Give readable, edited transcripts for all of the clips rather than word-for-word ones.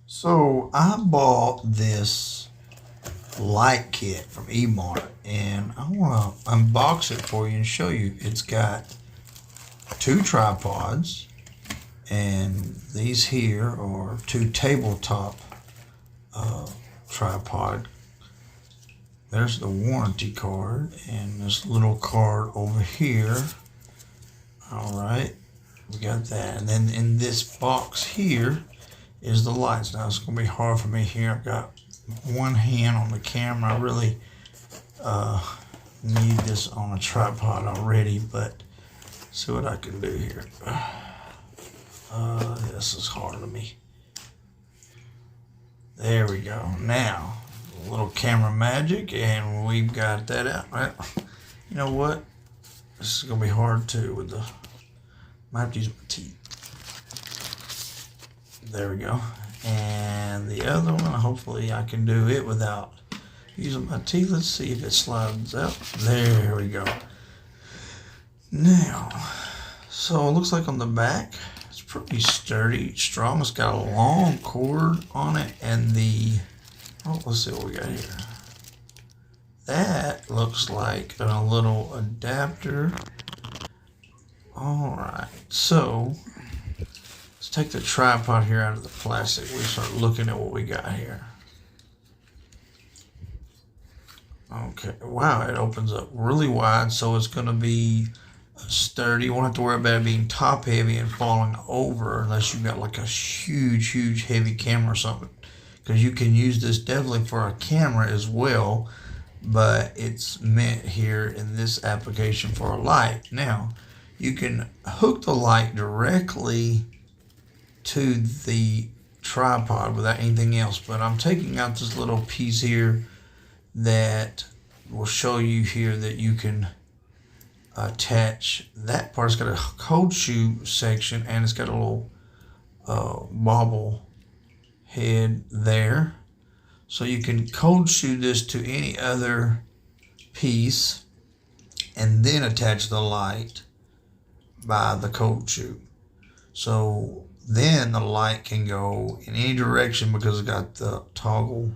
So I bought this light kit from Emart, and I want to unbox it for you and show you. It's got two tripods, and these here are two tabletop tripod. There's the warranty card and this little card over here. All right, we got that. And then in this box here is the lights. Now it's gonna be hard for me here. I've got one hand on the camera. I really need this on a tripod already, but see what I can do here. This is hard to me. There we go. Now, a little camera magic, and we've got that out. Well, you know what? This is gonna be hard too with the. I have to use my teeth. There we go. And the other one, hopefully I can do it without using my teeth. Let's see if it slides out. There we go. Now, so it looks like on the back, it's pretty sturdy, strong. It's got a long cord on it, and let's see what we got here. That looks like a little adapter. All right, so let's take the tripod here out of the plastic. We start looking at what we got here. Okay, wow, it opens up really wide, so it's gonna be sturdy. You won't have to worry about it being top heavy and falling over unless you've got like a huge heavy camera or something, because you can use this definitely for a camera as well, but it's meant here in this application for a light. Now you can hook the light directly to the tripod without anything else, but I'm taking out this little piece here that will show you here that you can attach that part. It's got a cold shoe section, and it's got a little bobble head there, so you can cold shoe this to any other piece and then attach the light by the cold shoe. So then the light can go in any direction because it's got the toggle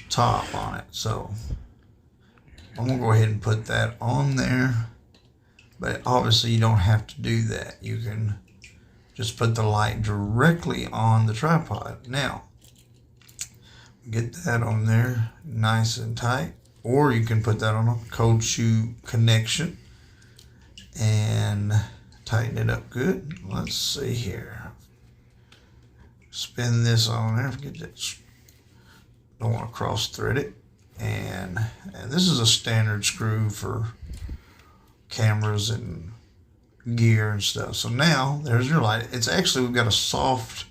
top on it. So I'm gonna go ahead and put that on there, but obviously you don't have to do that. You can just put the light directly on the tripod. Now get that on there nice and tight, or you can put that on a cold shoe connection and tighten it up good. Let's see here. Spin this on there. Forget that. Don't want to cross thread it. And this is a standard screw for cameras and gear and stuff. So now there's your light. It's actually, we've got a soft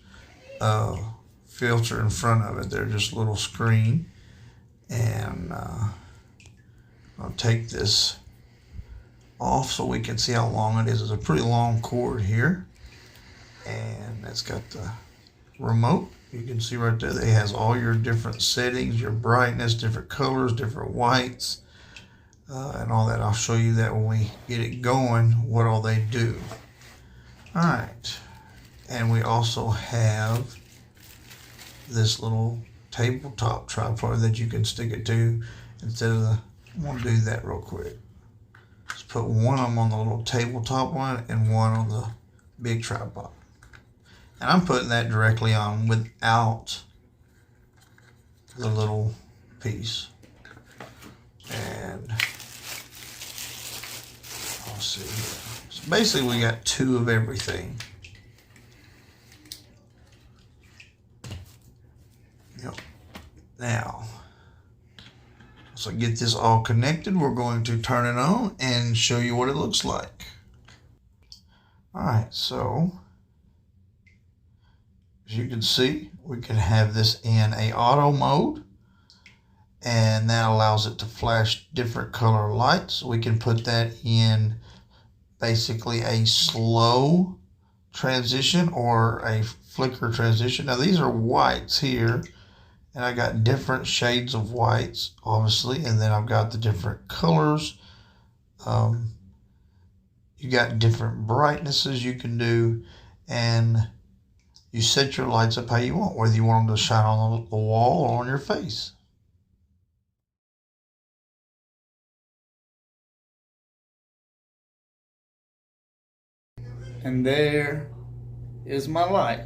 filter in front of it. They're just a little screen. And I'll take this off so we can see how long it is. It's a pretty long cord here, and it's got the remote. You can see right there that it has all your different settings, your brightness, different colors, different whites, and all that. I'll show you that when we get it going, what all they do. All right, and we also have this little tabletop tripod that you can stick it to instead of the. I'm gonna do that real quick. Just put one of them on the little tabletop one and one on the big tripod. And I'm putting that directly on without the little piece. And I'll see here. So basically we got two of everything. Yep. Now, so get this all connected, we're going to turn it on and show you what it looks like. All right, so as you can see, we can have this in a auto mode, and that allows it to flash different color lights. We can put that in basically a slow transition or a flicker transition. Now these are whites here, and I got different shades of whites, obviously, and then I've got the different colors. You got different brightnesses you can do, and You set your lights up how you want, whether you want them to shine on the wall or on your face. And there is my light.